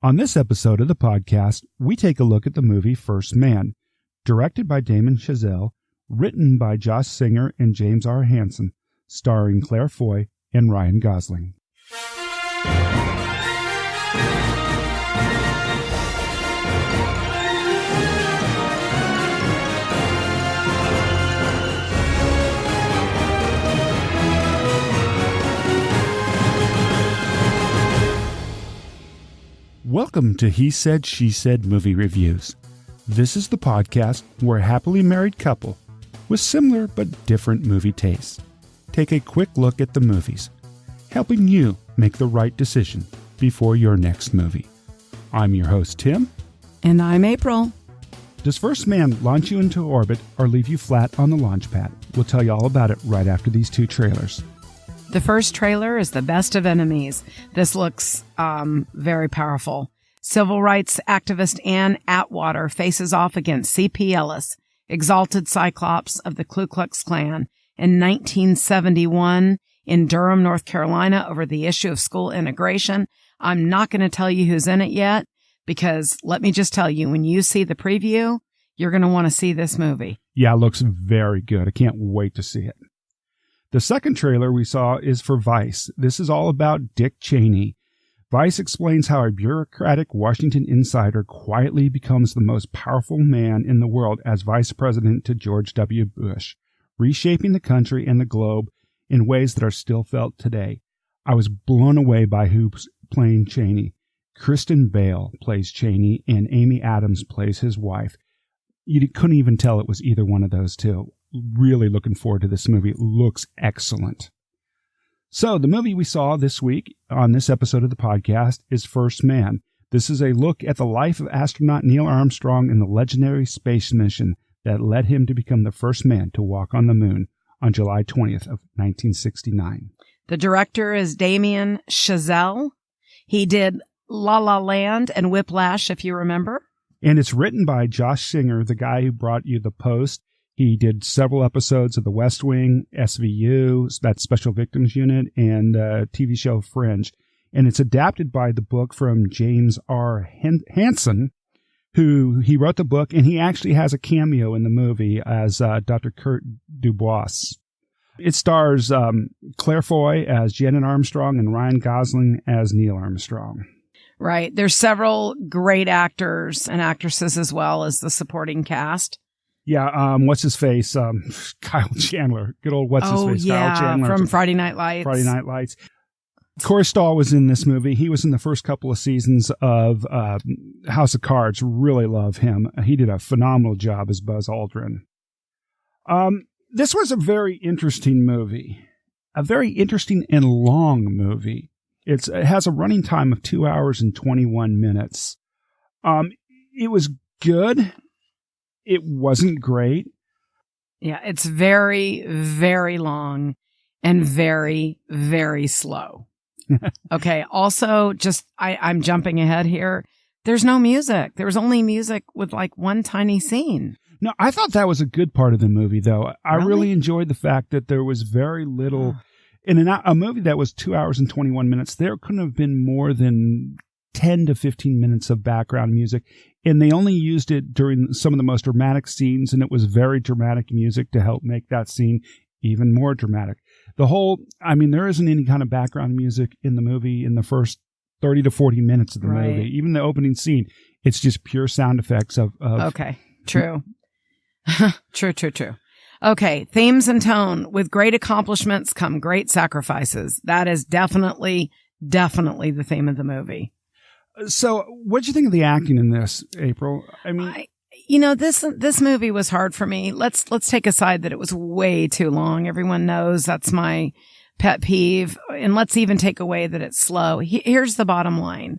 On this episode of the podcast, we take a look at the movie First Man, directed by Damien Chazelle, written by Josh Singer and James R. Hansen, starring Claire Foy and Ryan Gosling. Welcome to He Said, She Said Movie Reviews. This is the podcast where a happily married couple with similar but different movie tastes take a quick look at the movies, helping you make the right decision before your next movie. I'm your host, Tim. And I'm April. Does First Man launch you into orbit or leave you flat on the launch pad? We'll tell you all about it right after these two trailers. The first trailer is The Best of Enemies. This looks very powerful. Civil rights activist Ann Atwater faces off against C.P. Ellis, exalted Cyclops of the Ku Klux Klan, in 1971 in Durham, North Carolina, over the issue of school integration. I'm not going to tell you who's in it yet, because let me just tell you, when you see the preview, you're going to want to see this movie. Yeah, it looks very good. I can't wait to see it. The second trailer we saw is for Vice. This is all about Dick Cheney. Vice explains how a bureaucratic Washington insider quietly becomes the most powerful man in the world as vice president to George W. Bush, reshaping the country and the globe in ways that are still felt today. I was blown away by who's playing Cheney. Kristen Bale plays Cheney, and Amy Adams plays his wife. You couldn't even tell it was either one of those two. Really looking forward to this movie. It looks excellent. So the movie we saw this week on this episode of the podcast is First Man. This is a look at the life of astronaut Neil Armstrong and the legendary space mission that led him to become the first man to walk on the moon on July 20th of 1969. The director is Damien Chazelle. He did La La Land and Whiplash, if you remember. And it's written by Josh Singer, the guy who brought you The Post. He did several episodes of The West Wing, SVU, that Special Victims Unit, and TV show Fringe. And it's adapted by the book from James R. Hansen, who he wrote the book, and he actually has a cameo in the movie as Dr. Kurt Dubois. It stars Claire Foy as Janet Armstrong and Ryan Gosling as Neil Armstrong. Right. There's several great actors and actresses as well as the supporting cast. Yeah, what's his face? Kyle Chandler. Good old what's his face? Yeah, Kyle Chandler from Friday Night Lights. Friday Night Lights. Corey Stoll was in this movie. He was in the first couple of seasons of House of Cards. Really love him. He did a phenomenal job as Buzz Aldrin. This was a very interesting movie. A very interesting and long movie. It has a running time of 2 hours and 21 minutes. It was good. It wasn't great. Yeah, it's very, very long and very, very slow. Okay, also, I'm jumping ahead here. There's no music. There was only music with like one tiny scene. No, I thought that was a good part of the movie, though. I really enjoyed the fact that there was very little. In a movie that was 2 hours and 21 minutes, there couldn't have been more than 10 to 15 minutes of background music. And they only used it during some of the most dramatic scenes, and it was very dramatic music to help make that scene even more dramatic. There isn't any kind of background music in the movie in the first 30 to 40 minutes of the movie. Even the opening scene, it's just pure sound effects of Okay, true. True. Okay, themes and tone. With great accomplishments come great sacrifices. That is definitely the theme of the movie. So, what did you think of the acting in this, April? I mean, this movie was hard for me. Let's take aside that it was way too long. Everyone knows that's my pet peeve. And let's even take away that it's slow. Here's the bottom line.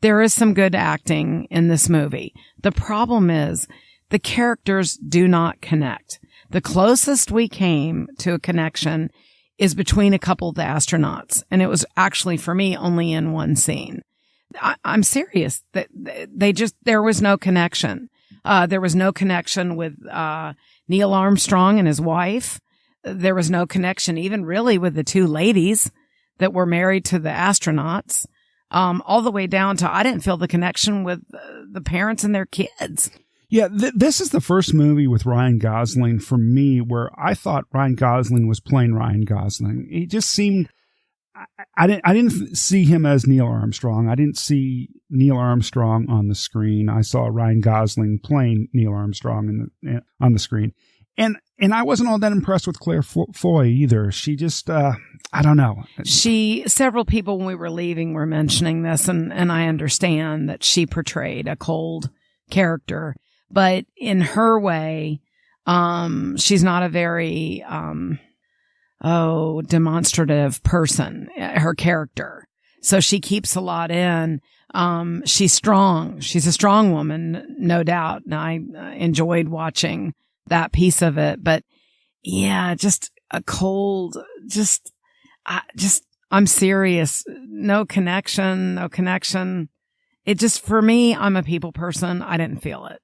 There is some good acting in this movie. The problem is the characters do not connect. The closest we came to a connection is between a couple of the astronauts. And it was actually, for me, only in one scene. I'm serious. There was no connection. There was no connection with Neil Armstrong and his wife. There was no connection even really with the two ladies that were married to the astronauts. all the way down to I didn't feel the connection with the parents and their kids. Yeah, this is the first movie with Ryan Gosling for me where I thought Ryan Gosling was playing Ryan Gosling. He just seemed. I didn't see him as Neil Armstrong. I didn't see Neil Armstrong on the screen. I saw Ryan Gosling playing Neil Armstrong on the screen. And I wasn't all that impressed with Claire Foy either. She just, I don't know. Several people when we were leaving were mentioning this, and I understand that she portrayed a cold character, but in her way, she's not a very, demonstrative person, her character. So she keeps a lot in. She's strong. She's a strong woman, no doubt. And I enjoyed watching that piece of it, but yeah, just a cold, I'm serious. No connection. It just, for me, I'm a people person. I didn't feel it.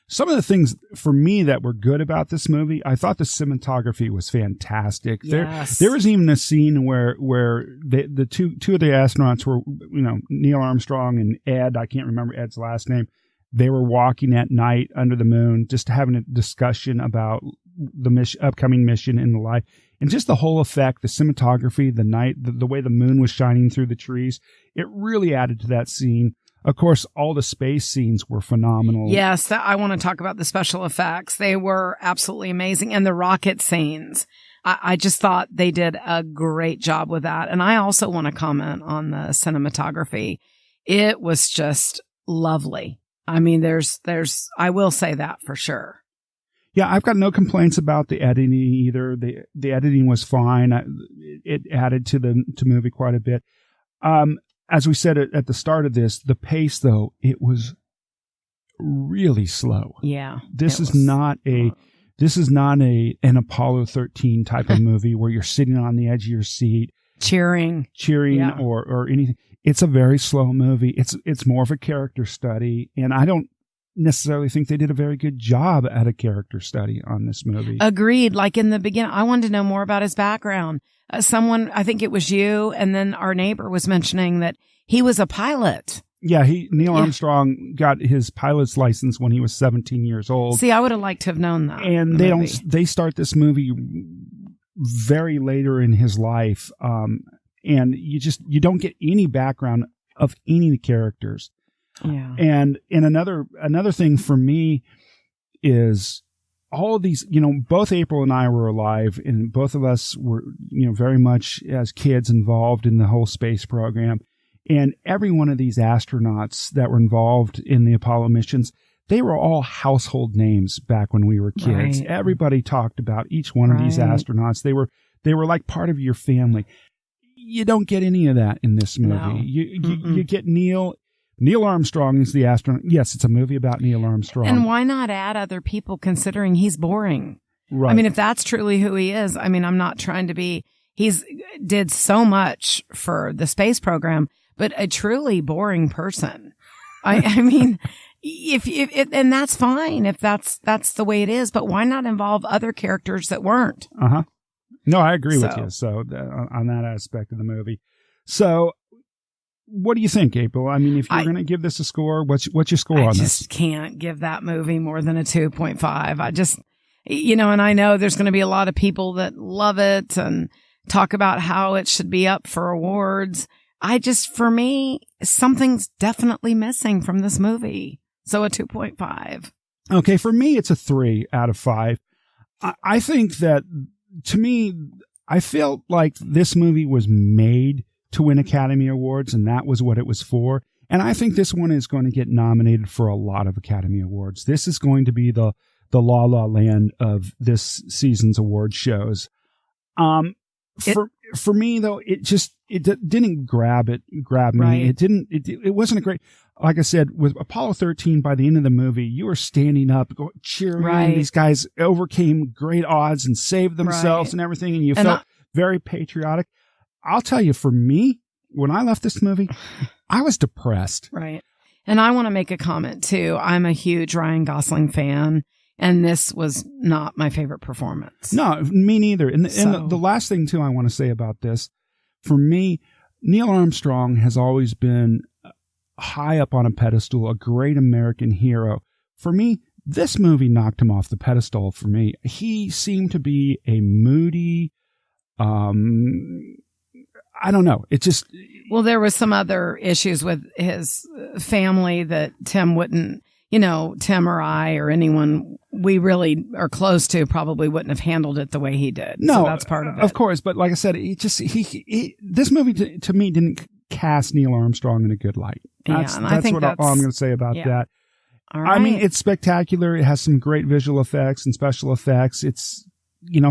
Some of the things for me that were good about this movie, I thought the cinematography was fantastic. Yes. There was even a scene where the two of the astronauts were, Neil Armstrong and Ed, I can't remember Ed's last name. They were walking at night under the moon, just having a discussion about the upcoming mission in the life. And just the whole effect, the cinematography, the night, the way the moon was shining through the trees, it really added to that scene. Of course, all the space scenes were phenomenal. Yes, I want to talk about the special effects. They were absolutely amazing. And the rocket scenes. I just thought they did a great job with that. And I also want to comment on the cinematography. It was just lovely. I mean, I will say that for sure. Yeah, I've got no complaints about the editing either. The editing was fine. It added to the movie quite a bit. As we said at the start of this, the pace, though, it was really slow. Yeah. This is not an Apollo 13 type of movie where you're sitting on the edge of your seat. Cheering yeah. or anything. It's a very slow movie. It's more of a character study. And I don't necessarily think they did a very good job at a character study on this movie. Agreed. Like in the beginning, I wanted to know more about his background. Someone, I think it was you, and then our neighbor was mentioning that he was a pilot. Yeah, Neil Armstrong got his pilot's license when he was 17 years old. See, I would have liked to have known that. And they start this movie very later in his life. And you don't get any background of any of the characters. Yeah. And another thing for me is all of these, both April and I were alive, and both of us were, very much as kids involved in the whole space program. And every one of these astronauts that were involved in the Apollo missions, they were all household names back when we were kids. Right. Everybody talked about each one of these astronauts. They were like part of your family. You don't get any of that in this movie. No. You get Neil Armstrong is the astronaut. Yes, it's a movie about Neil Armstrong. And why not add other people considering he's boring? Right. I mean, if that's truly who he is, I mean, I'm not trying to be, he's did so much for the space program, but a truly boring person. I mean, and that's fine if that's the way it is, but why not involve other characters that weren't? Uh-huh. No, I agree with you. So on that aspect of the movie. So what do you think, April? I mean, if you're going to give this a score, what's your score on this? I just can't give that movie more than a 2.5. I just, and I know there's going to be a lot of people that love it and talk about how it should be up for awards. For me, something's definitely missing from this movie. So a 2.5. Okay. For me, it's a 3 out of 5. I think that, to me, I felt like this movie was made to win Academy Awards, and that was what it was for. And I think this one is going to get nominated for a lot of Academy Awards. This is going to be the La La Land of this season's award shows. For me though, it didn't grab me. Right. It wasn't a great, like I said, with Apollo 13, by the end of the movie, you were standing up, cheering. Right. These guys overcame great odds and saved themselves Right. and everything. And you felt very patriotic. I'll tell you, for me, when I left this movie, I was depressed. Right. And I want to make a comment too. I'm a huge Ryan Gosling fan, and this was not my favorite performance. No, me neither. And the last thing too I want to say about this, for me, Neil Armstrong has always been high up on a pedestal, a great American hero. For me, this movie knocked him off the pedestal for me. He seemed to be a moody, I don't know. It just... Well, there was some other issues with his family that Tim wouldn't, Tim or I or anyone we really are close to probably wouldn't have handled it the way he did. No, so that's part of it. Of course. But like I said, this movie to me didn't cast Neil Armstrong in a good light. That's I think all I'm going to say about that. All right. I mean, it's spectacular. It has some great visual effects and special effects. It's,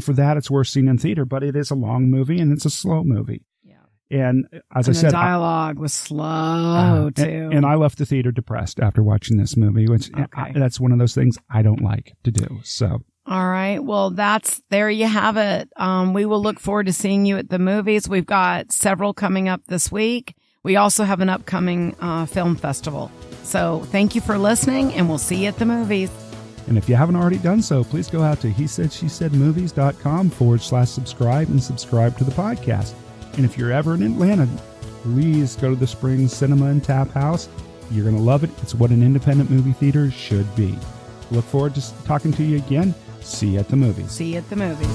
for that, it's worth seeing in theater, but it is a long movie and it's a slow movie. And as I said, the dialogue was slow too. And I left the theater depressed after watching this movie, which that's one of those things I don't like to do. So, all right. Well, there you have it. We will look forward to seeing you at the movies. We've got several coming up this week. We also have an upcoming film festival. So thank you for listening, and we'll see you at the movies. And if you haven't already done so, please go out to hesaidshesAidmovies.com/subscribe and subscribe to the podcast. And if you're ever in Atlanta, please go to the Springs Cinema and Tap House. You're going to love it. It's what an independent movie theater should be. Look forward to talking to you again. See you at the movies. See you at the movies.